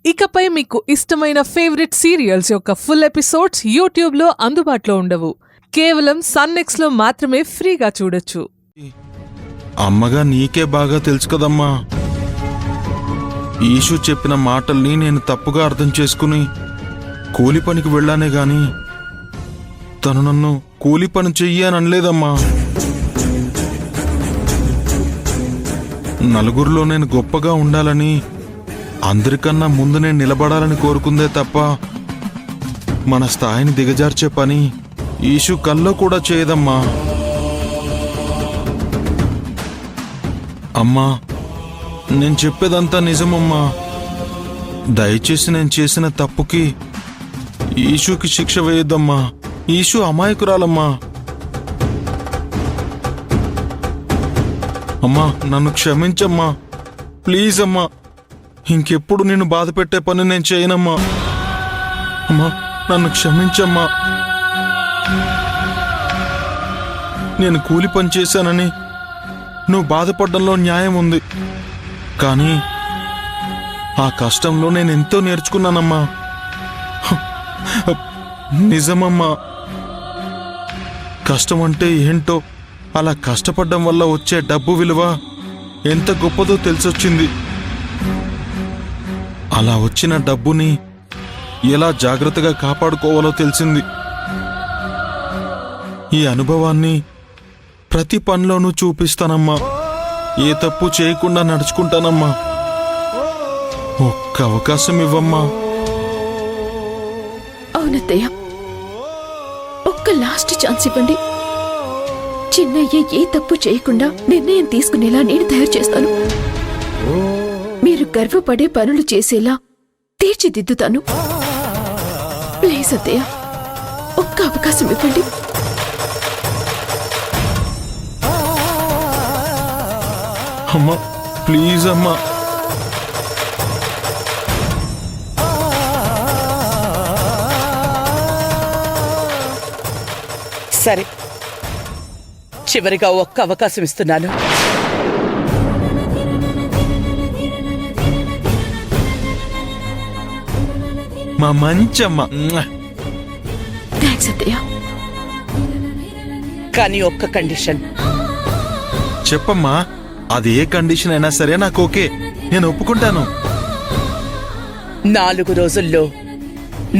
ఇకపై మీకు ఇష్టమైన ఫేవరెట్ సీరియల్స్ యొక్క ఫుల్ ఎపిసోడ్స్ యూట్యూబ్లో అందుబాటులో ఉండవు. కేవలం సన్నెక్స్లో మాత్రమే ఫ్రీగా చూడొచ్చు. అమ్మగా నీకే బాగా తెలుసు కదమ్మా. ఈషు చెప్పిన మాటల్ని నేను తప్పుగా అర్థం చేసుకుని కూలి పనికి వెళ్ళానే గాని తను నన్ను కూలి పని చెయ్యి అని అనలేదమ్మా. నలుగురిలో నేను గొప్పగా ఉండాలని, అందరికన్నా ముందు నేను నిలబడాలని కోరుకుందే తప్ప మన స్థాయిని దిగజార్చే పని ఈషు కల్లో కూడా చేయదమ్మా. అమ్మా, నేను చెప్పేదంతా నిజమమ్మా. దయచేసి నేను చేసిన తప్పుకి ఈషుకి శిక్ష వేయొద్దమ్మా. ఈషు అమాయకురాలమ్మా. అమ్మా, నన్ను క్షమించమ్మా, ప్లీజ్ అమ్మా. ఇంకెప్పుడు నిన్ను బాధ పెట్టే పని నేను చేయనమ్మా. అమ్మా, నన్ను క్షమించమ్మా. నేను కూలి పని చేశానని నువ్వు బాధపడడంలో న్యాయం ఉంది, కానీ ఆ కష్టంలో నేను ఎంతో నేర్చుకున్నానమ్మా. నిజమమ్మా. కష్టం అంటే ఏంటో, అలా కష్టపడడం వల్ల వచ్చే డబ్బు విలువ ఎంత గొప్పదో తెలిసొచ్చింది. అలా వచ్చిన డబ్బుని ఎలా జాగ్రత్తగా కాపాడుకోవాలో తెలిసింది. ఈ అనుభవాన్ని ప్రతి పనిలోనూ చూపిస్తానమ్మా. ఏ తప్పు చేయకుండా నడుచుకుంటానమ్మా. ఒక్క అవకాశం ఇవ్వమ్మా. అవునత్తయ్య, ఒక్క లాస్ట్ ఛాన్స్ ఇవ్వండి. చిన్నయ్య ఏ తప్పు చేయకుండా నిర్ణయం తీసుకునేలా నేను తయారు చేస్తాను. మీరు గర్వపడే పనులు చేసేలా తీర్చిదిద్దుతాను. ప్లీజ్ అత్తయ్య, ఒక్క అవకాశం ఇవ్వండి. అమ్మా, ప్లీజ్ అమ్మా. సరే, చివరిగా ఒక్క అవకాశం ఇస్తున్నాను. మా మంచమ్మ. థ్యాంక్స్ అత్తయ్య. కానీ ఒక్క కండిషన్. చెప్పమ్మా, అది ఏ కండిషన్ అయినా సరే నాకు ఓకే, నేను ఒప్పుకుంటాను. 4 రోజుల్లో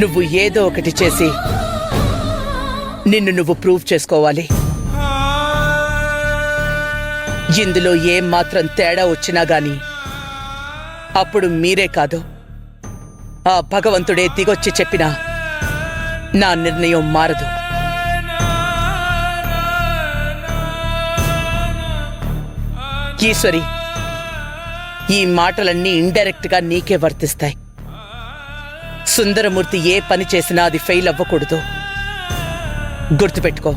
నువ్వు ఏదో ఒకటి చేసి నిన్ను నువ్వు ప్రూవ్ చేసుకోవాలి. ఇందులో ఏం మాత్రం తేడా వచ్చినా గాని అప్పుడు మీరే కాదు, ఆ భగవంతుడే దిగొచ్చి చెప్పినా నా నిర్ణయం మారదు. ఈశ్వరి, ఈ మాటలన్నీ ఇండైరెక్ట్ గా నీకే వర్తిస్తాయి. సుందరమూర్తి ఏ పని చేసినా అది ఫెయిల్ అవ్వకూడదు, గుర్తుపెట్టుకో.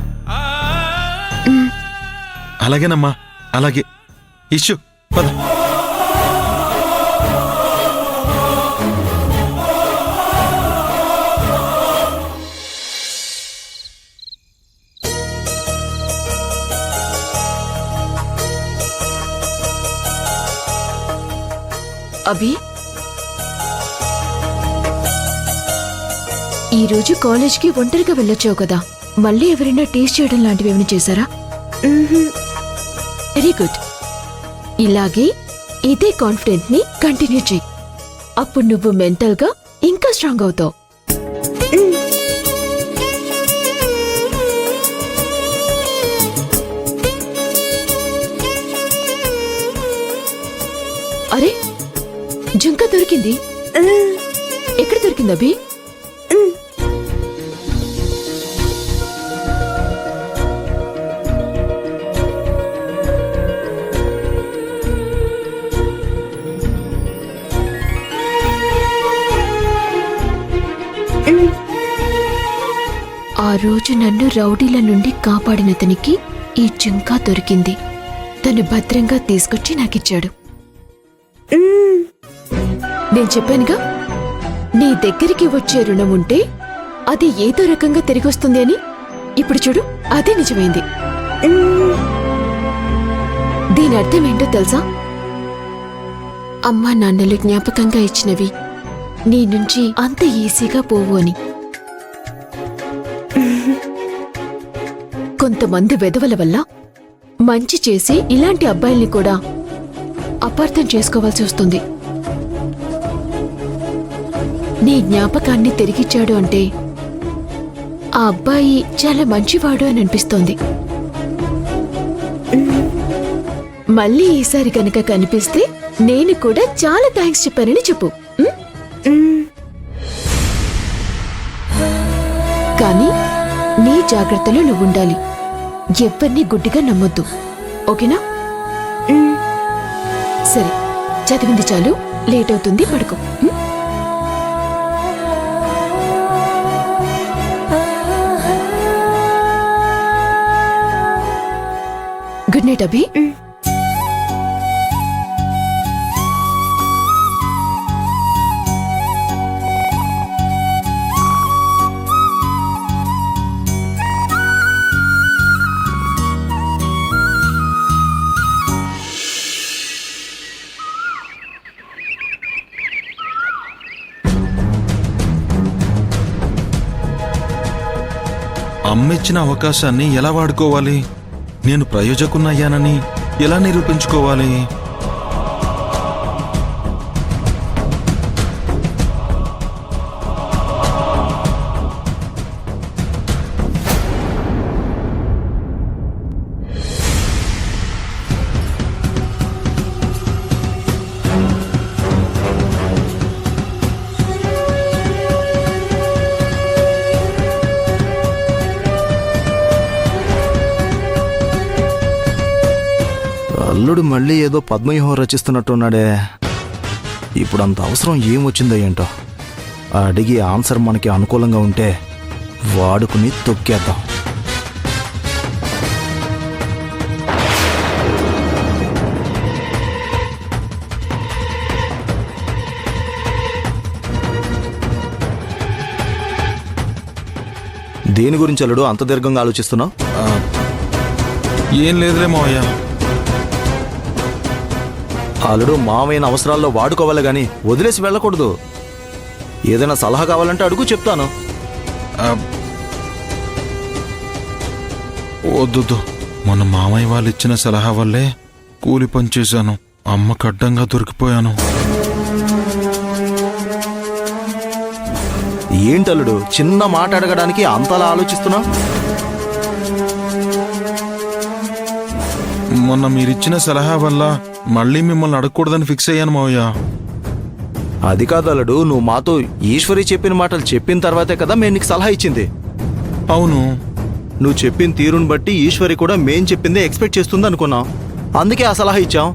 అలాగేనమ్మా, అలాగే. ఇష్యూ పద. అభి, ఈరోజు కాలేజ్కి ఒంటరిగా వెళ్ళొచ్చావు కదా, మళ్ళీ ఎవరైనా టేస్ట్ చేయడం లాంటివి ఏమైనా చేశారా? Very good. ఇలాగే ఇదే కాన్ఫిడెంట్ ని కంటిన్యూ చెయ్యి. అప్పుడు నువ్వు మెంటల్ గా ఇంకా స్ట్రాంగ్ అవుతావు. అరే, జుంక దొరికింది. ఎక్కడ దొరికింది అభి? ఆ రోజు నన్ను రౌడీల నుండి కాపాడినతనికి ఈ జుంకా దొరికింది. తను భద్రంగా తీసుకొచ్చి నాకిచ్చాడు. నేను చెప్పానుగా, నీ దగ్గరికి వచ్చే రుణం ఉంటే అది ఏదో రకంగా తిరిగొస్తుంది అని. ఇప్పుడు చూడు, అదే నిజమైంది. దీని అర్థం ఏంటో తెలుసా? అమ్మా నాన్నలు జ్ఞాపకంగా ఇచ్చినవి నీ నుంచి అంత ఈజీగా పోవు అని. కొంతమంది వెధవల వల్ల మంచి చేసి ఇలాంటి అబ్బాయిల్ని కూడా అపార్థం చేసుకోవాల్సి వస్తుంది. నీ జ్ఞాపకాన్ని తిరిగిచ్చాడు అంటే ఆ అబ్బాయి చాలా మంచివాడు అని అనిపిస్తోంది. మళ్ళీ ఈసారి కనుక కనిపిస్తే నేను కూడా చాలా థ్యాంక్స్ చెప్పానని చెప్పు. కానీ నీ జాగ్రత్తలో నువ్వుండాలి. ఎవరిని గుడ్డిగా నమ్మొద్దు, ఓకేనా? సరే, చదివింది చాలు, లేట్ అవుతుంది, పడుకో. గుడ్ నైట్ అభి. అమ్మిచ్చిన అవకాశాన్ని ఎలా వాడుకోవాలి? నేను ప్రయోజకున్నయ్యానని ఎలా నిరూపించుకోవాలి? అల్లుడు మళ్ళీ ఏదో పద్మవ్యూహం రచిస్తున్నట్టున్నాడే. ఇప్పుడు అంత అవసరం ఏమొచ్చిందో ఏంటో. అడిగి ఆన్సర్ మనకి అనుకూలంగా ఉంటే వాడుకుని తొక్కేద్దాం. దేని గురించి అల్లుడు అంత దీర్ఘంగా ఆలోచిస్తున్నావు? ఏం లేదులే మావయ్య. అల్లుడు మావైన అవసరాల్లో వాడుకోవాలి గాని వదిలేసి వెళ్ళకూడదు. ఏదైనా సలహా కావాలంటే అడుగు, చెప్తాను. వద్దు, మన మామయ్య వాళ్ళు ఇచ్చిన సలహా వల్లే కూలి పని చేశాను. అమ్మకు అడ్డంగా దొరికిపోయాను. ఏంటల్లుడు చిన్న మాట అడగడానికి అంతలా ఆలోచిస్తున్నావు? మొన్న మీరిచ్చిన సలహా వల్ల మళ్ళీ మిమ్మల్ని అడగకూడదని ఫిక్స్ అయ్యాను మావయ్య. అది కాదు అల్లుడు, నువ్వు మాతో ఈశ్వరి చెప్పిన మాటలు చెప్పిన తర్వాతే కదా మేము నీకు సలహా ఇచ్చింది. అవును, నువ్వు చెప్పిన తీరుని బట్టి ఈశ్వరి కూడా మేం చెప్పిందే ఎక్స్పెక్ట్ చేస్తుంది అనుకున్నాం. అందుకే ఆ సలహా ఇచ్చాం.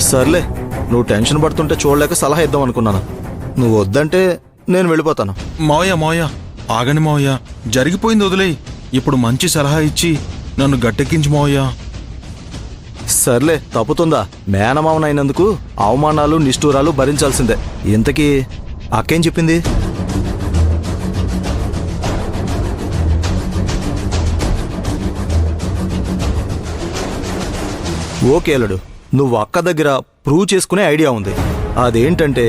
సర్లే, నువ్వు టెన్షన్ పడుతుంటే చూడలేక సలహా ఇద్దాం అనుకున్నాను. నువ్వు వద్దంటే నేను వెళ్ళిపోతాను. మావయ్య ఆగండి మావయ్య. జరిగిపోయింది వదిలేయి. ఇప్పుడు మంచి సలహా ఇచ్చి నన్ను గట్టెక్కించి మావయ్య. సర్లే, తప్పుతుందా? మేనమావనైనందుకు అవమానాలు నిష్ఠూరాలు భరించాల్సిందే. ఇంతకీ అక్కేం చెప్పింది? ఓకే అల్లుడు, నువ్వు అక్క దగ్గర ప్రూవ్ చేసుకునే ఐడియా ఉంది. అదేంటంటే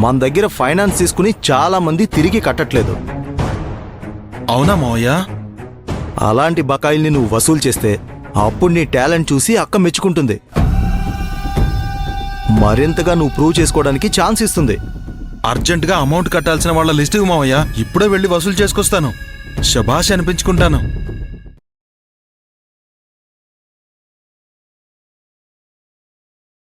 మన దగ్గర ఫైనాన్స్ తీసుకుని చాలా మంది తిరిగి కట్టట్లేదు. అవునా మావయ్య? అలాంటి బకాయిల్ని నువ్వు వసూలు చేస్తే అప్పుడు నీ టాలెంట్ చూసి అక్క మెచ్చుకుంటుంది. మరింతగా నువ్వు ప్రూవ్ చేసుకోవడానికి ఛాన్స్ ఇస్తుంది. అర్జెంటుగా అమౌంట్ కట్టాల్సిన వాళ్ళ లిస్ట్ ఇవ్వు మావయ్య. ఇప్పుడే వెళ్ళి వసూలు చేసుకొస్తాను. శభాష్ అనిపించుకుంటాను.